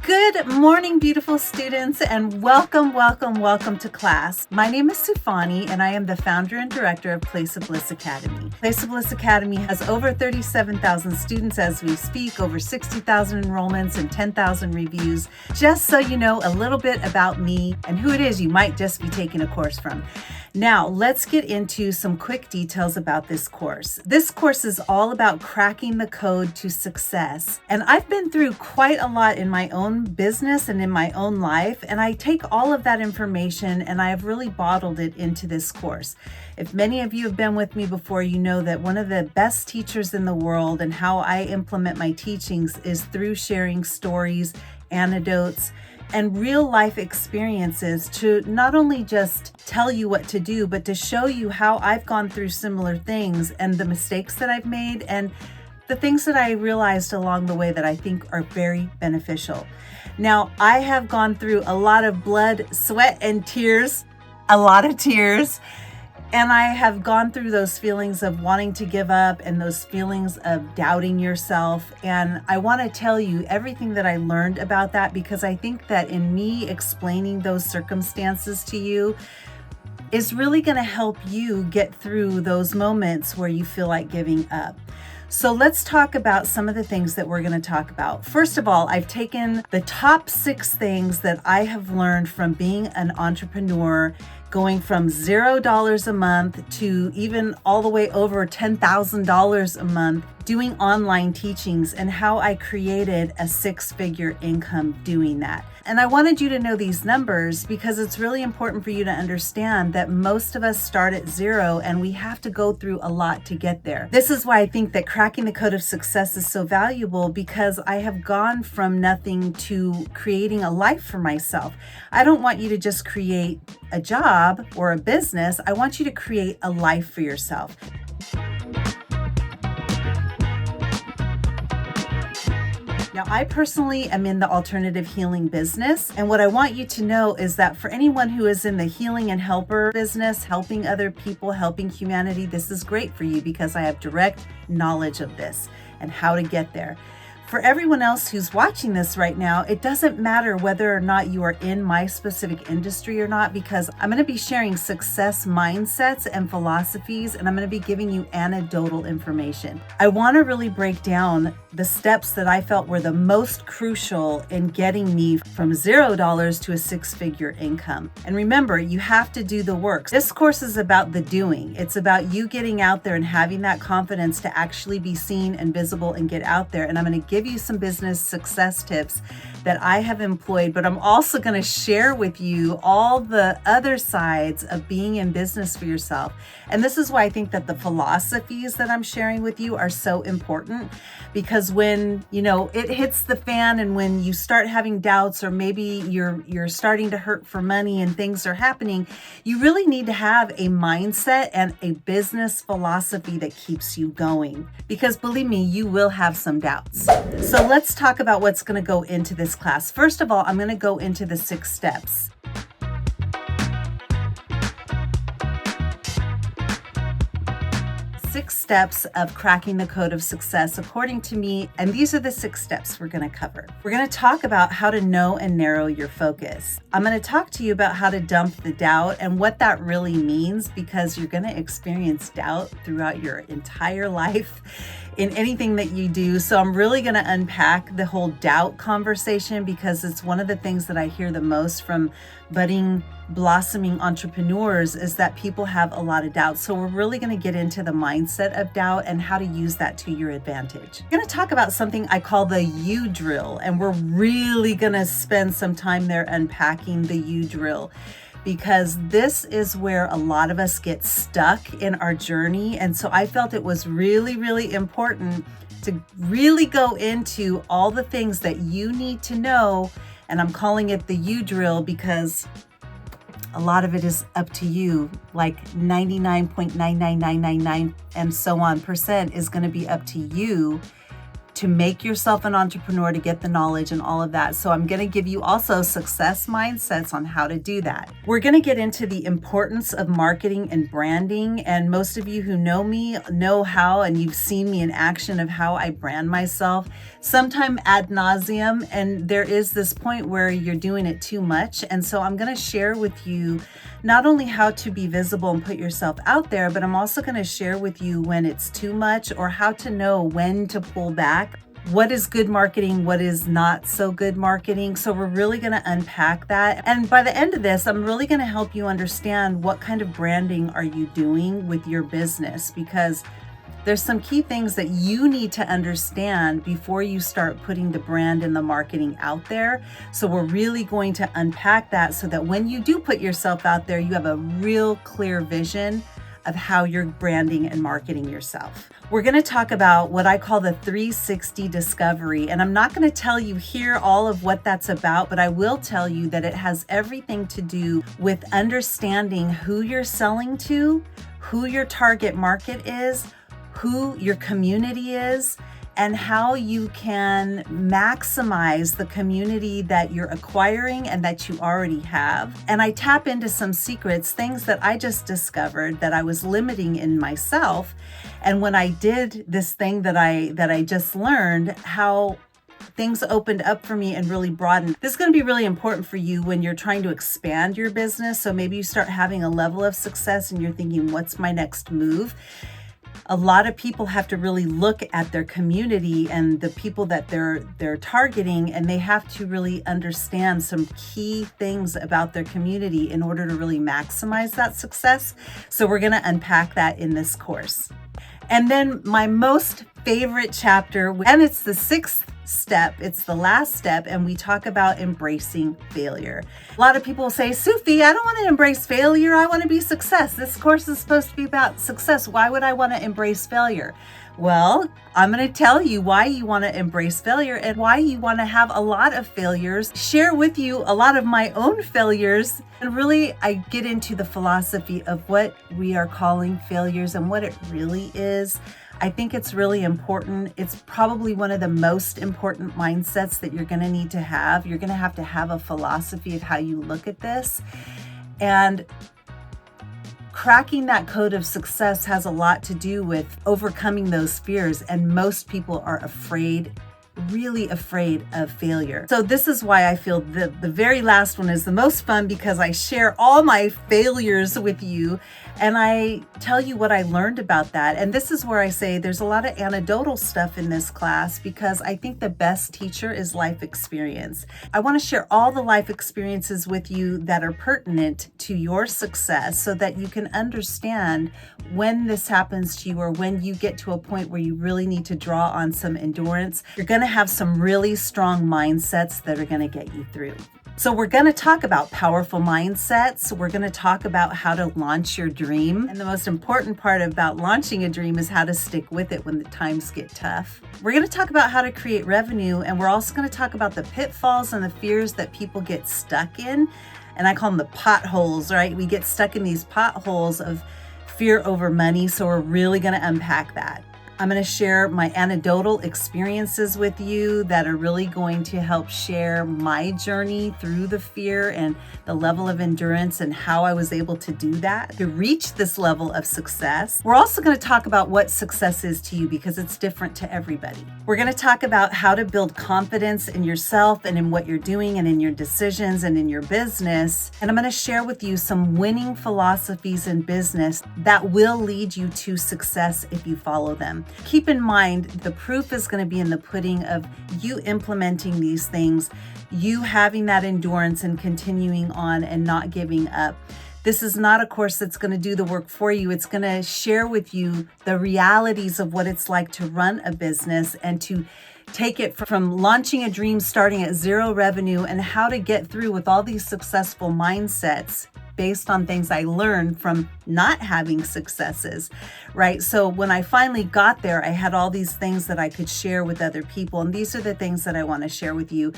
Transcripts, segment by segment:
Good morning, beautiful students, and welcome to class. My name is Sufani, and I am the founder and director of Place of Bliss Academy. Place of Bliss Academy has over 37,000 students as we speak, over 60,000 enrollments, and 10,000 reviews. Just so you know a little bit about me and who it is you might just be taking a course from. Now, let's get into some quick details about this course. This course is all about cracking the code to success. And I've been through quite a lot in my own business and in my own life, and I take all of that information and I have really bottled it into this course. If many of you have been with me before, you know that one of the best teachers in the world and how I implement my teachings is through sharing stories, anecdotes, and real life experiences to not only just tell you what to do, but to show you how I've gone through similar things and the mistakes that I've made and the things that I realized along the way that I think are very beneficial. Now, I have gone through a lot of blood, sweat, and tears, a lot of tears. And I have gone through those feelings of wanting to give up and those feelings of doubting yourself. And I want to tell you everything that I learned about that, because I think that in me explaining those circumstances to you is really going to help you get through those moments where you feel like giving up. So let's talk about some of the things that we're going to talk about. First of all, I've taken the top 6 things that I have learned from being an entrepreneur, going from $0 a month to even all the way over $10,000 a month doing online teachings, and how I created a 6-figure income doing that. And I wanted you to know these numbers because it's really important for you to understand that most of us start at 0 and we have to go through a lot to get there. This is why I think that cracking the code of success is so valuable, because I have gone from nothing to creating a life for myself. I don't want you to just create a job or a business. I want you to create a life for yourself. Now, I personally am in the alternative healing business. And what I want you to know is that for anyone who is in the healing and helper business, helping other people, helping humanity, this is great for you because I have direct knowledge of this and how to get there. For everyone else who's watching this right now, it doesn't matter whether or not you are in my specific industry or not, because I'm going to be sharing success mindsets and philosophies, and I'm going to be giving you anecdotal information. I want to really break down the steps that I felt were the most crucial in getting me from $0 to a 6-figure income. And remember, you have to do the work. This course is about the doing. It's about you getting out there and having that confidence to actually be seen and visible and get out there. And I'm going to give you some business success tips that I have employed, but I'm also going to share with you all the other sides of being in business for yourself. And this is why I think that the philosophies that I'm sharing with you are so important, because when, it hits the fan and when you start having doubts, or maybe you're starting to hurt for money and things are happening, you really need to have a mindset and a business philosophy that keeps you going, because believe me, you will have some doubts. So let's talk about what's going to go into this class. First of all, I'm going to go into the 6 steps. Six steps of cracking the code of success, according to me, and these are the 6 steps we're going to cover. We're going to talk about how to know and narrow your focus. I'm going to talk to you about how to dump the doubt and what that really means, because you're going to experience doubt throughout your entire life in anything that you do. So I'm really going to unpack the whole doubt conversation, because it's one of the things that I hear the most from budding, blossoming entrepreneurs, is that people have a lot of doubt. So we're really going to get into the mindset of doubt and how to use that to your advantage. I'm going to talk about something I call the U drill, and we're really going to spend some time there unpacking the U drill, because this is where a lot of us get stuck in our journey. And so I felt it was really, really important to really go into all the things that you need to know. And I'm calling it the U drill because a lot of it is up to you, like 99.99999 and so on % is going to be up to you to make yourself an entrepreneur, to get the knowledge and all of that. So I'm going to give you also success mindsets on how to do that. We're going to get into the importance of marketing and branding. And most of you who know me know how, and you've seen me in action of how I brand myself, sometime ad nauseum. And there is this point where you're doing it too much. And so I'm going to share with you not only how to be visible and put yourself out there, but I'm also going to share with you when it's too much or how to know when to pull back. What is good marketing? What is not so good marketing? So we're really going to unpack that. And by the end of this, I'm really going to help you understand what kind of branding are you doing with your business, because there's some key things that you need to understand before you start putting the brand and the marketing out there. So we're really going to unpack that so that when you do put yourself out there, you have a real clear vision of how you're branding and marketing yourself. We're going to talk about what I call the 360 discovery. And I'm not going to tell you here all of what that's about, but I will tell you that it has everything to do with understanding who you're selling to, who your target market is, who your community is, and how you can maximize the community that you're acquiring and that you already have. And I tap into some secrets, things that I just discovered that I was limiting in myself. And when I did this thing that I just learned, how things opened up for me and really broadened. This is going to be really important for you when you're trying to expand your business. So maybe you start having a level of success and you're thinking, what's my next move? A lot of people have to really look at their community and the people that they're targeting, and they have to really understand some key things about their community in order to really maximize that success. So we're going to unpack that in this course. And then my most favorite chapter, and it's the 6th step, it's the last step, and we talk about embracing failure. A lot of people say, Sufi, I don't want to embrace failure. I want to be success. This course is supposed to be about success. Why would I want to embrace failure? Well, I'm going to tell you why you want to embrace failure and why you want to have a lot of failures, share with you a lot of my own failures. And really, I get into the philosophy of what we are calling failures and what it really is. I think it's really important. It's probably one of the most important mindsets that you're going to need to have. You're going to have a philosophy of how you look at this. And cracking that code of success has a lot to do with overcoming those fears. And most people are afraid, really afraid of failure. So this is why I feel the very last one is the most fun, because I share all my failures with you and I tell you what I learned about that. And this is where I say there's a lot of anecdotal stuff in this class, because I think the best teacher is life experience. I want to share all the life experiences with you that are pertinent to your success so that you can understand when this happens to you or when you get to a point where you really need to draw on some endurance. You're going to have some really strong mindsets that are going to get you through. So we're going to talk about powerful mindsets. We're going to talk about how to launch your dream. And the most important part about launching a dream is how to stick with it when the times get tough. We're going to talk about how to create revenue. And we're also going to talk about the pitfalls and the fears that people get stuck in. And I call them the potholes, right? We get stuck in these potholes of fear over money. So we're really going to unpack that. I'm going to share my anecdotal experiences with you that are really going to help share my journey through the fear and the level of endurance and how I was able to do that to reach this level of success. We're also going to talk about what success is to you, because it's different to everybody. We're going to talk about how to build confidence in yourself and in what you're doing and in your decisions and in your business. And I'm going to share with you some winning philosophies in business that will lead you to success if you follow them. Keep in mind, the proof is going to be in the pudding of you implementing these things, you having that endurance and continuing on and not giving up. This is not a course that's going to do the work for you. It's going to share with you the realities of what it's like to run a business and to take it from launching a dream, starting at zero revenue, and how to get through with all these successful mindsets based on things I learned from not having successes, right? So when I finally got there, I had all these things that I could share with other people. And these are the things that I want to share with you.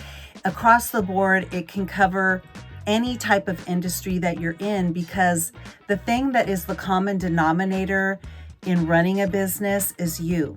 Across the board, it can cover any type of industry that you're in, because the thing that is the common denominator in running a business is you.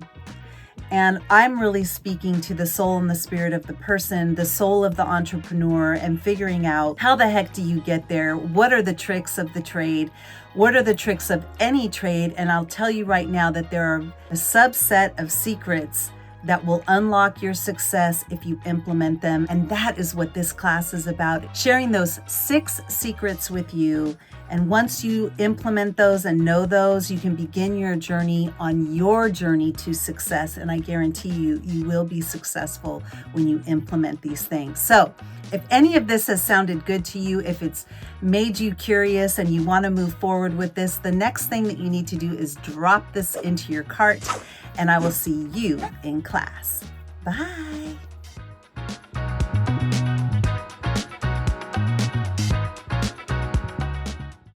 And I'm really speaking to the soul and the spirit of the person, the soul of the entrepreneur, and figuring out how the heck do you get there? What are the tricks of the trade? What are the tricks of any trade? And I'll tell you right now that there are a subset of secrets that will unlock your success if you implement them. And that is what this class is about, sharing those 6 secrets with you. And once you implement those and know those, you can begin your journey on your journey to success. And I guarantee you, you will be successful when you implement these things. So if any of this has sounded good to you, if it's made you curious and you want to move forward with this, the next thing that you need to do is drop this into your cart, and I will see you in class. Bye.